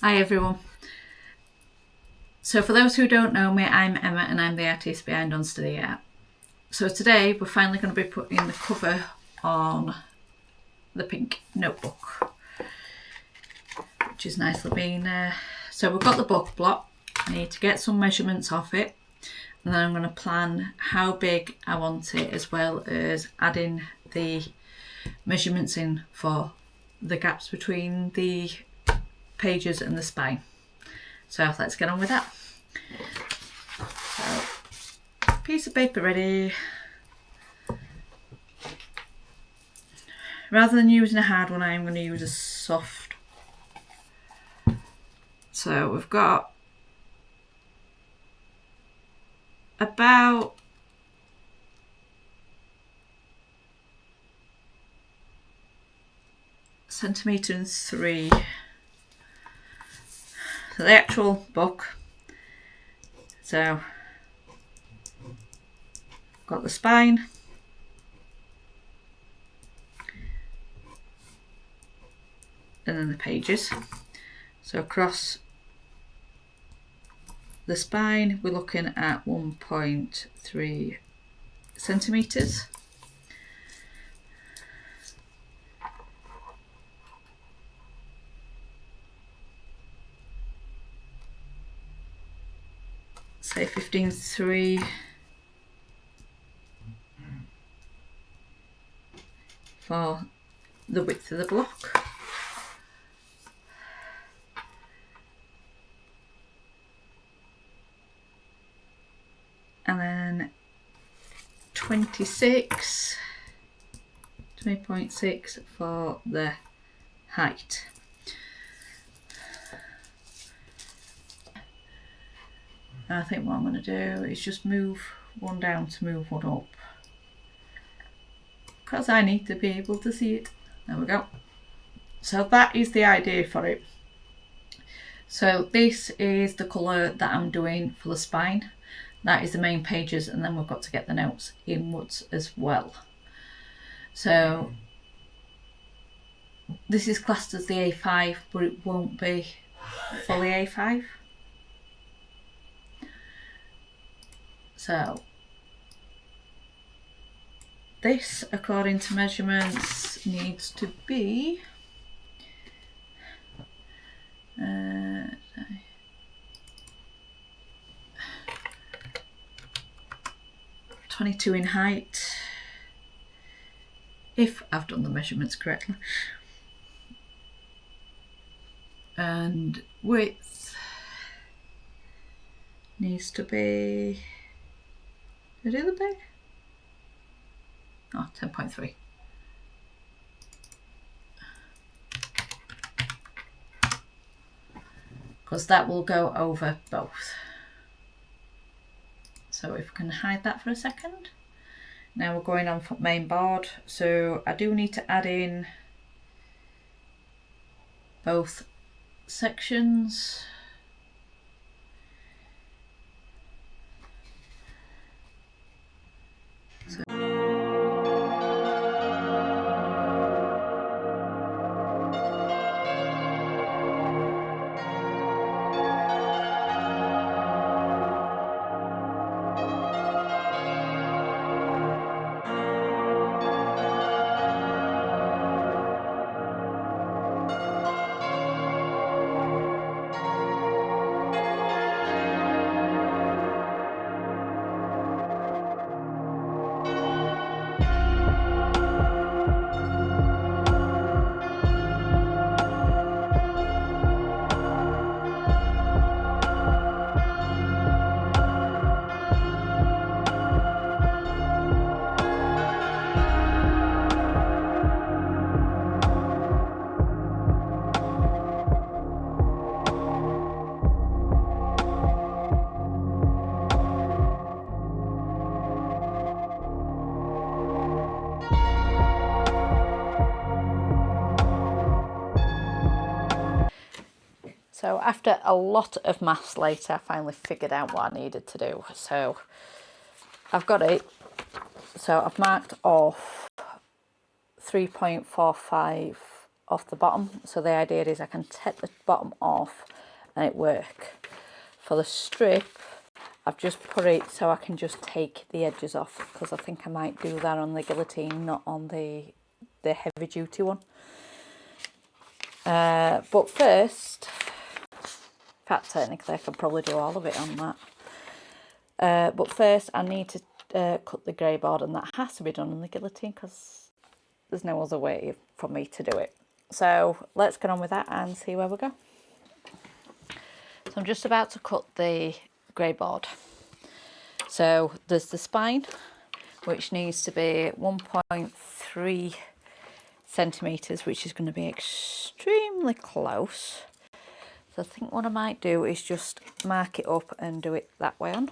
Hi everyone. So for those who don't know me, I'm Emma and I'm the artist behind Unsteady Art. So today we're finally going to be putting the cover on the pink notebook, which is nicely been. So we've got the book block. I need to get some measurements off it, and then I'm going to plan how big I want it, as well as adding the measurements in for the gaps between the pages and the spine. So let's get on with that. So, piece of paper ready. Rather than using a hard one, I'm going to use a soft. So we've got about centimetre and 3. So the actual book. So got the spine, and then the pages. So across the spine we're looking at 1.3 centimetres. Say 15.3 for the width of the block. And then 20.6 for the height. And I think what I'm going to do is just move one down to move one up, because I need to be able to see it. There we go. So that is the idea for it. So this is the colour that I'm doing for the spine. That is the main pages, and then we've got to get the notes inwards as well. So this is classed as the A5, but it won't be fully A5. So this, according to measurements, needs to be 22 in height, if I've done the measurements correctly, and width needs to be, did I do the big? Oh, 10.3. Because that will go over both. So if we can hide that for a second. Now we're going on for main board. So I do need to add in both sections. So So after a lot of maths later, I finally figured out what I needed to do. So I've got it. So I've marked off 3.45 off the bottom. So the idea is I can take the bottom off and it work. For the strip, I've just put it so I can just take the edges off, because I think I might do that on the guillotine, not on the heavy duty one. But first, in fact technically I could probably do all of it on that. But first I need to cut the grey board, and that has to be done on the guillotine because there's no other way for me to do it. So let's get on with that and see where we go. So I'm just about to cut the grey board. So there's the spine, which needs to be 1.3 centimetres, which is going to be extremely close. So I think what I might do is just mark it up and do it that way on.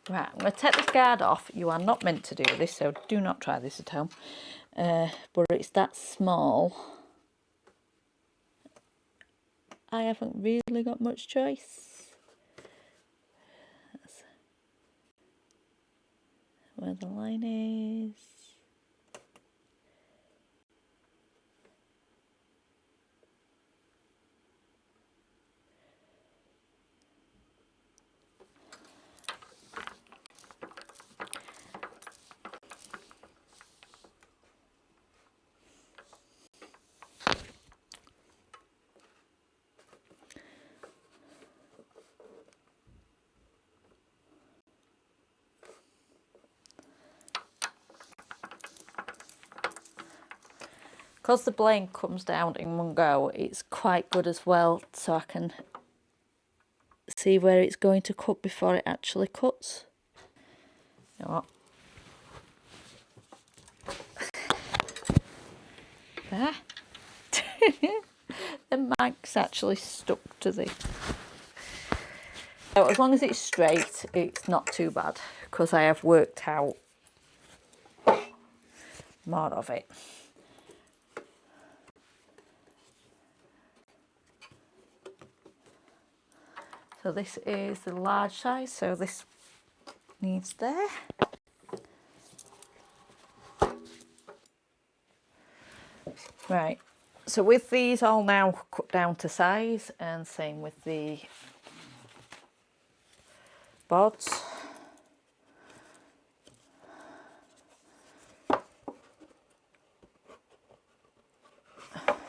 Right, I'm going to take this guard off. You are not meant to do this, so do not try this at home. But it's that small. I haven't really got much choice. That's where the line is. Because the blade comes down in one go, it's quite good as well, so I can see where it's going to cut before it actually cuts. You know what? There. The mic's actually stuck to the... So as long as it's straight, it's not too bad, because I have worked out more of it. So this is the large size, so this needs there. Right, so with these all now cut down to size, and same with the boards.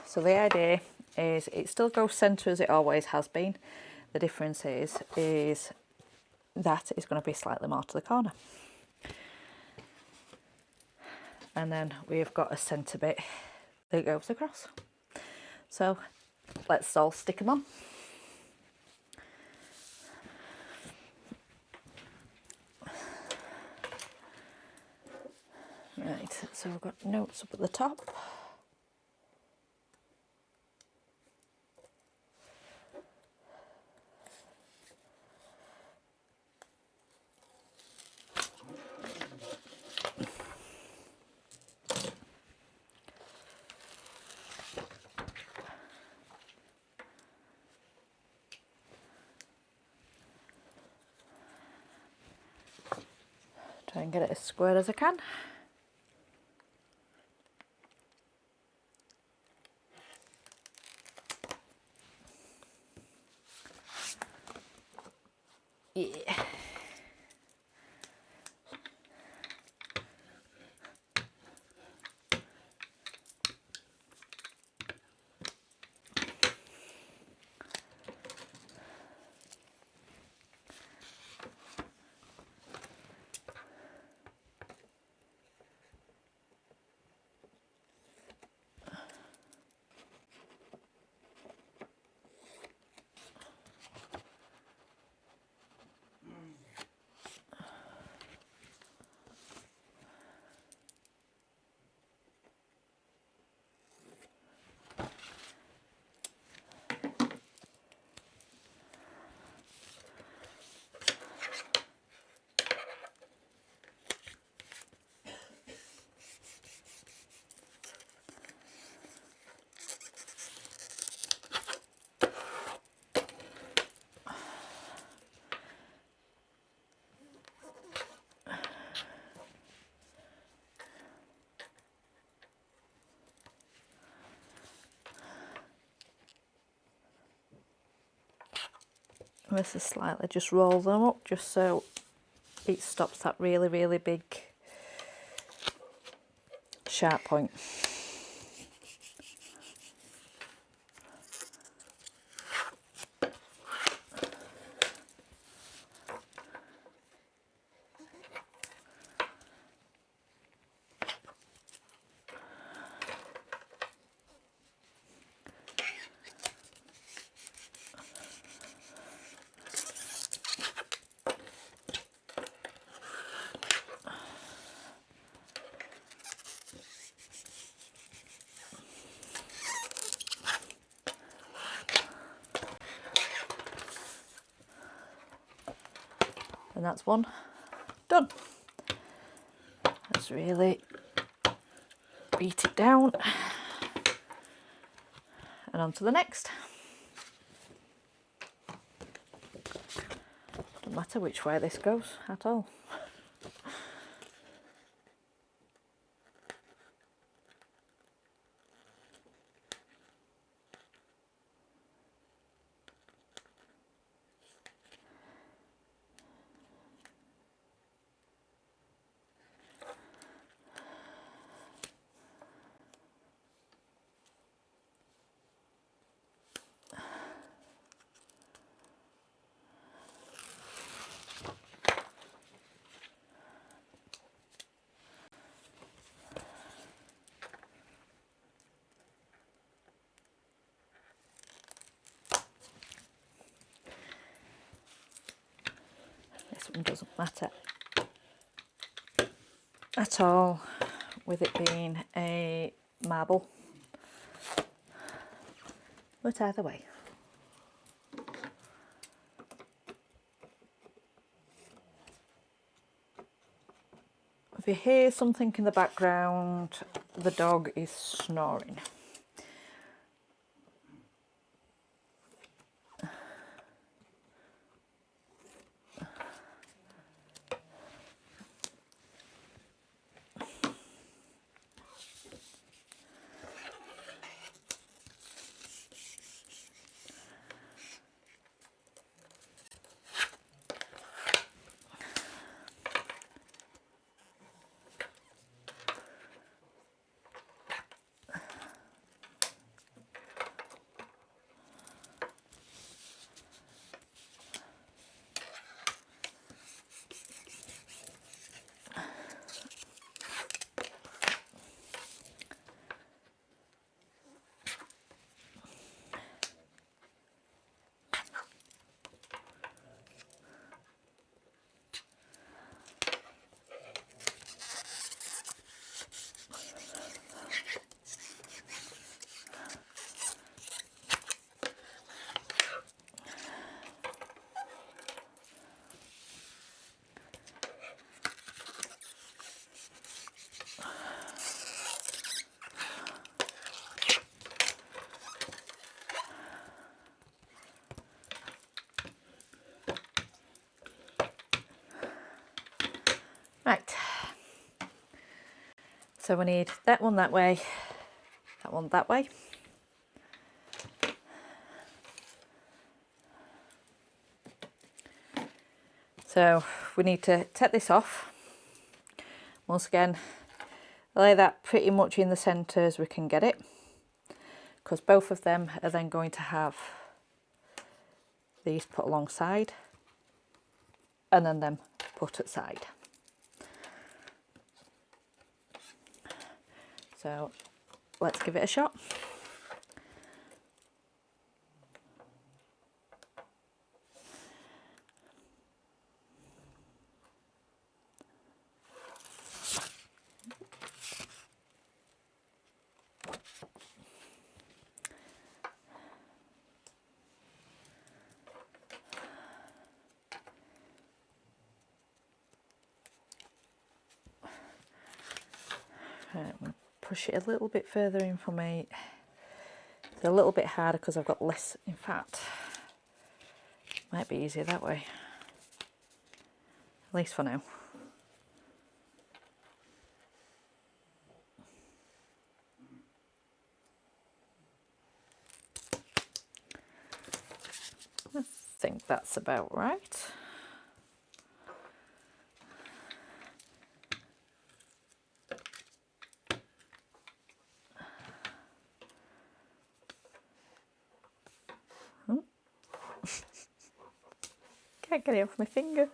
So the idea is it still goes centre as it always has been. The difference is that it's going to be slightly more to the corner. And then we've got a centre bit that goes across. So let's all stick them on. Right, so we've got notes up at the top. Try and get it as square as I can. Yeah. This is slightly, just roll them up just so it stops that really, really big sharp point. And that's one done. Let's really beat it down and on to the next. Doesn't matter which way this goes at all. This one doesn't matter at all with it being a marble, but either way. If you hear something in the background, the dog is snoring. Right, so we need that one that way, that one that way. So we need to take this off. Once again, lay that pretty much in the centre as we can get it, because both of them are then going to have these put alongside and then them put at side. So let's give it a shot. Right, I'm going to push it a little bit further in for me. It's a little bit harder because I've got less, in fact, might be easier that way, at least for now. I think that's about right. Oh. Can't get it off my finger.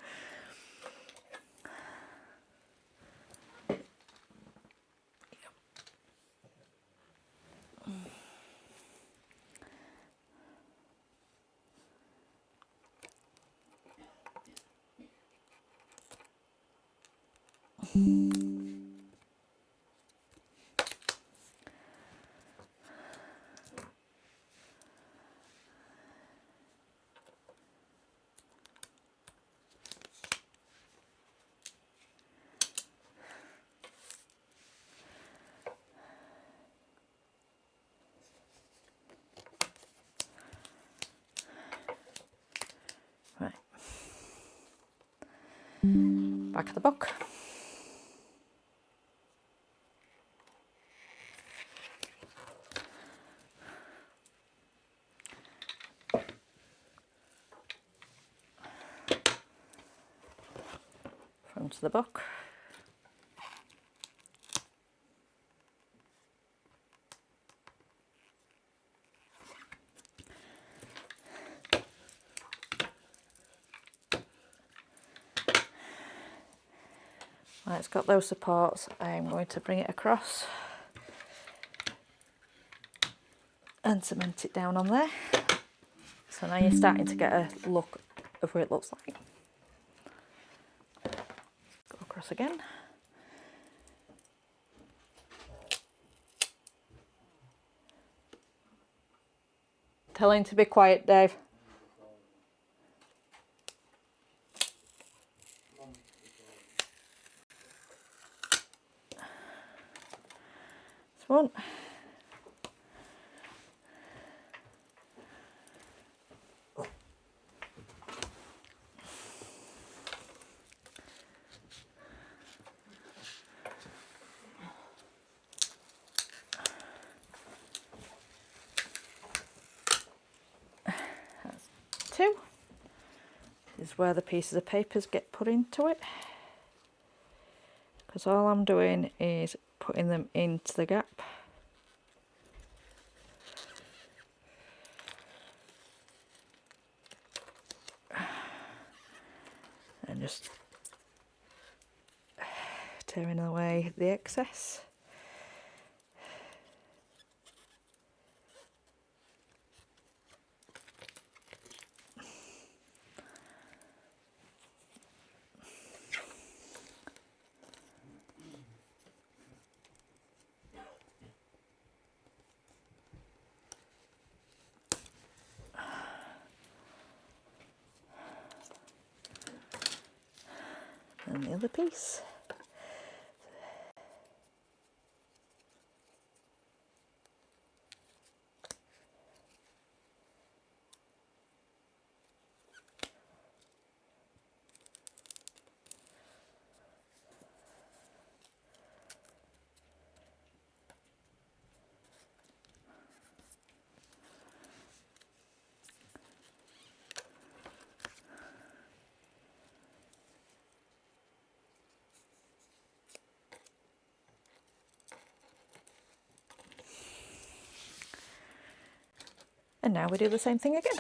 Right. Back of the book. Front of the book. Right, it's got those supports. I'm going to bring it across and cement it down on there. So now you're starting to get a look of what it looks like. Go across again. Tell him to be quiet, Dave. This one. That's two. This is where the pieces of papers get put into it. Because all I'm doing is putting them into the gap. And just tearing away the excess. And the other piece. And now we do the same thing again.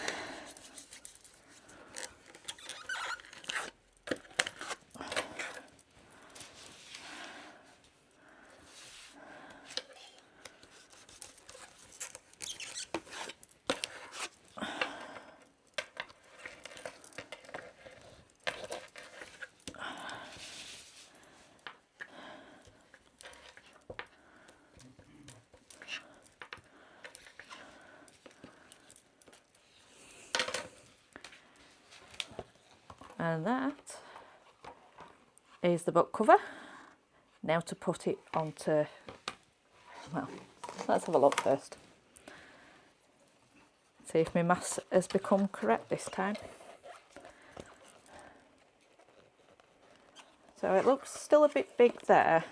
And that is the book cover. Now to put it onto, well, let's have a look first. See if my maths has become correct this time. So it looks still a bit big there,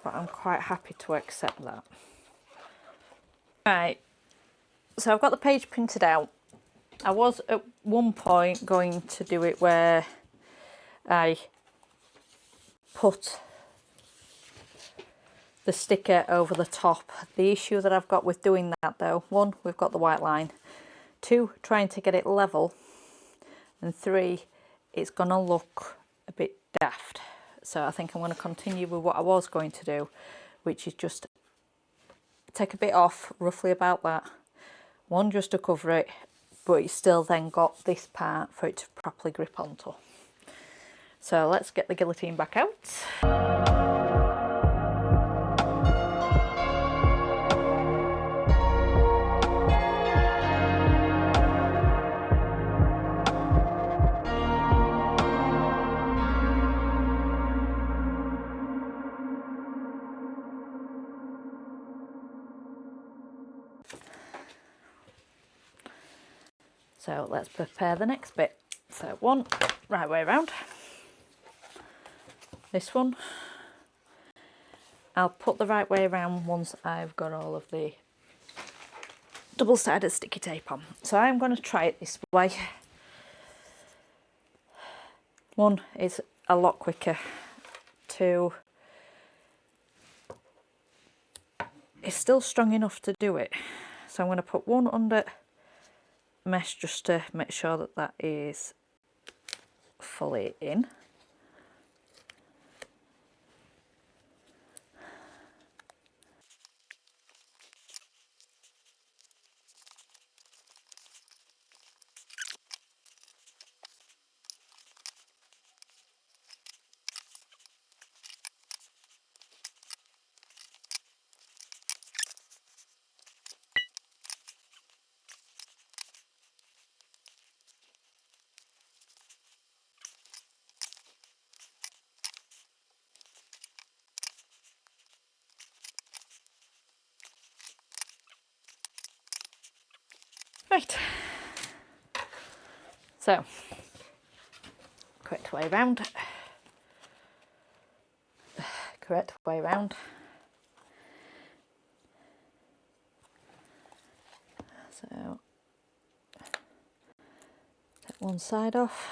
but I'm quite happy to accept that. Right, so I've got the page printed out. I was at one point going to do it where I put the sticker over the top. The issue that I've got with doing that though, one, we've got the white line, two, trying to get it level, and three, it's gonna look a bit daft. So I think I'm going to continue with what I was going to do, which is just take a bit off, roughly about that, one just to cover it, but it's still then got this part for it to properly grip onto. So let's get the guillotine back out. So let's prepare the next bit. So one, right way around. This one, I'll put the right way around once I've got all of the double-sided sticky tape on. So I'm going to try it this way. One, it's a lot quicker. Two, it's still strong enough to do it. So I'm going to put one under mesh just to make sure that that is fully in. Right, so correct way round, correct way round. So take one side off.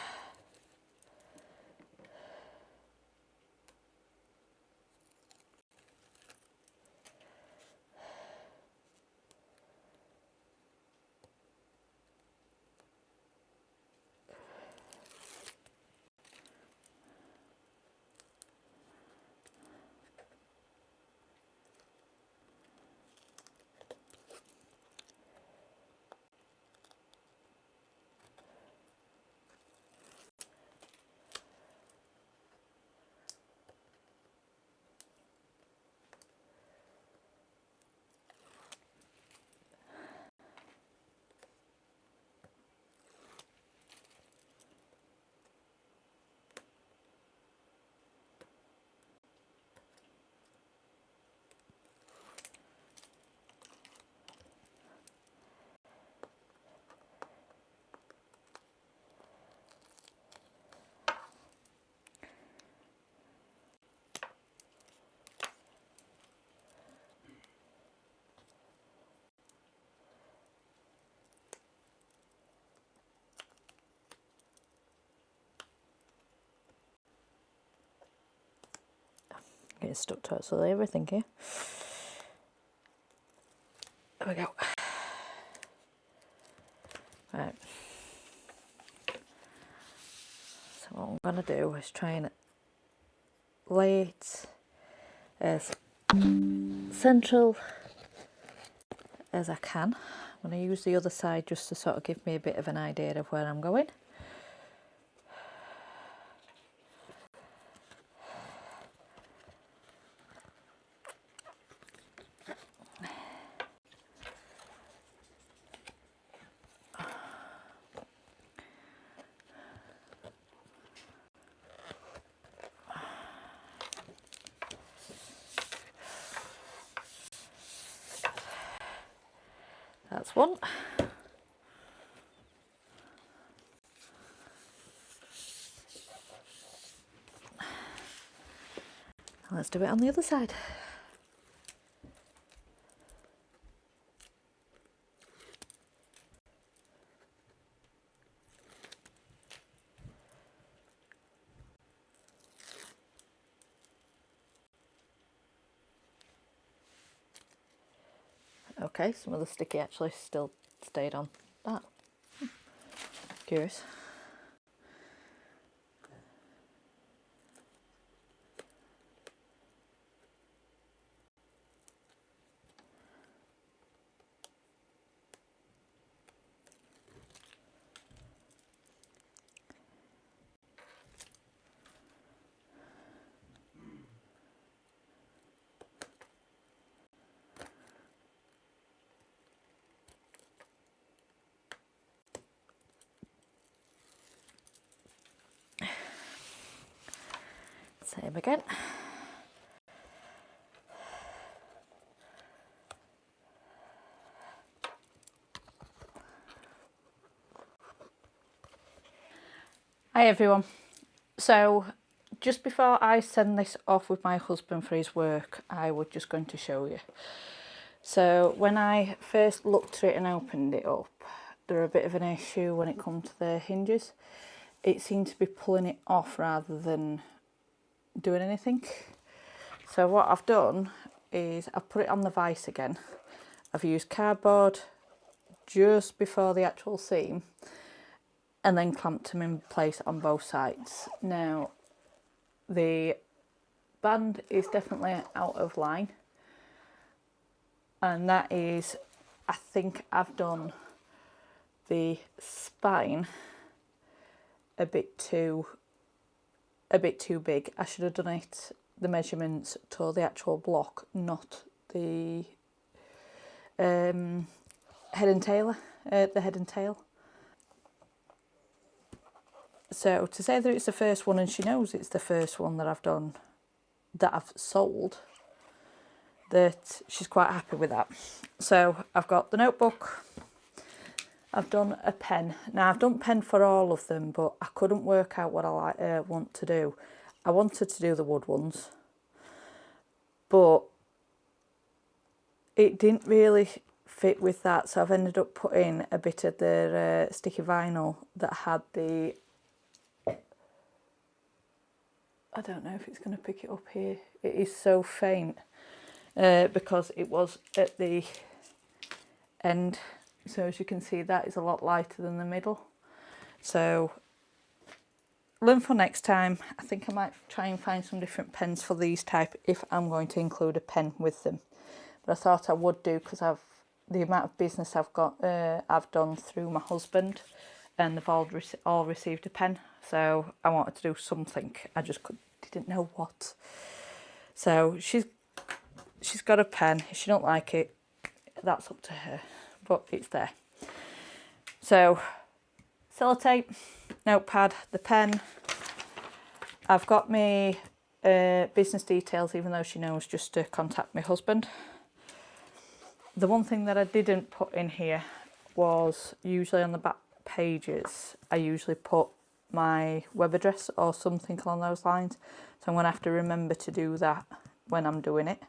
Getting stuck to absolutely everything here. There we go. Right. So what I'm going to do is try and lay it as central as I can. I'm going to use the other side just to sort of give me a bit of an idea of where I'm going. That's one. Let's do it on the other side. okay, some of the sticky actually still stayed on that. Curious. Same again. Hi everyone. So just before I send this off with my husband for his work, I was just going to show you. So when I first looked through it and opened it up, there were a bit of an issue when it comes to the hinges. It seemed to be pulling it off rather than doing anything. So what I've done is I've put it on the vise again. I've used cardboard just before the actual seam and then clamped them in place on both sides. Now the band is definitely out of line, and that is, I think I've done the spine a bit too big. I should have done it the measurements to the actual block, not the head and tail. So to say that it's the first one, and she knows it's the first one that I've done, that I've sold, that she's quite happy with that. So I've got the notebook, I've done a pen. Now I've done pen for all of them, but I couldn't work out what I want to do. I wanted to do the wood ones, but it didn't really fit with that, so I've ended up putting a bit of the sticky vinyl that had the, I don't know if it's going to pick it up here, it is so faint because it was at the end, so as you can see that is a lot lighter than the middle. So learn for next time. I think I might try and find some different pens for these type if I'm going to include a pen with them, but I thought I would do because the amount of business I've done through my husband, and they've all received a pen, so I wanted to do something. I just didn't know what. So she's got a pen. If she don't like it, that's up to her, but it's there. So sellotape, notepad, the pen. I've got my business details, even though she knows, just to contact my husband. The one thing that I didn't put in here was, usually on the back pages, I usually put my web address or something along those lines. So I'm going to have to remember to do that when I'm doing it.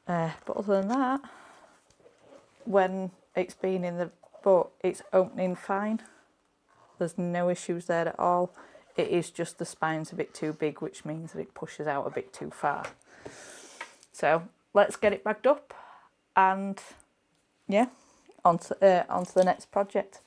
But other than that, when it's been in the book, it's opening fine. There's no issues there at all. It is just the spine's a bit too big, which means that it pushes out a bit too far. So let's get it bagged up, and yeah, onto the next project.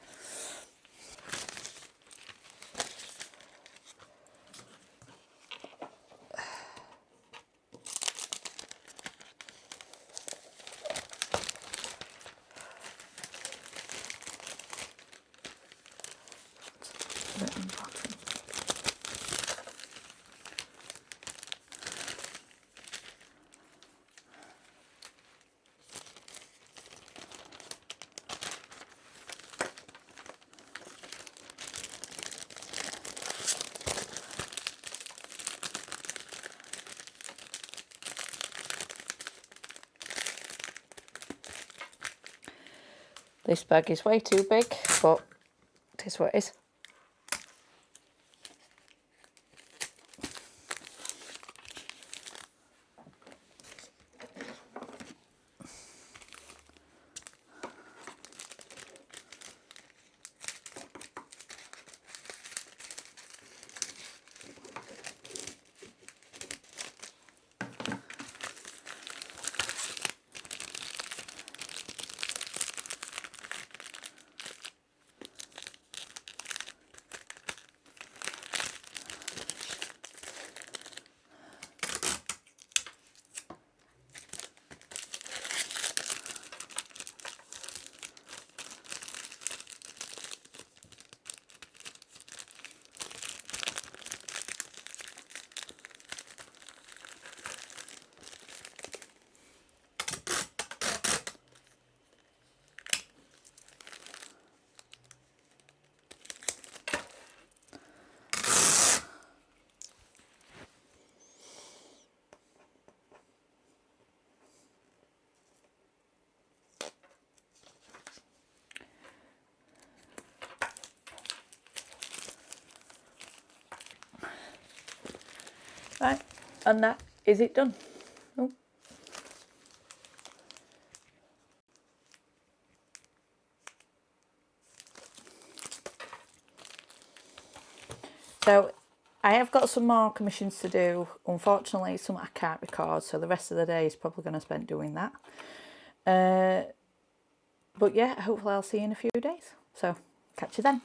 This bag is way too big, but it is what it is. Right, and that is it done. Oh. So I have got some more commissions to do. Unfortunately, some I can't record, so the rest of the day is probably going to spend doing that. But yeah, hopefully I'll see you in a few days. So catch you then.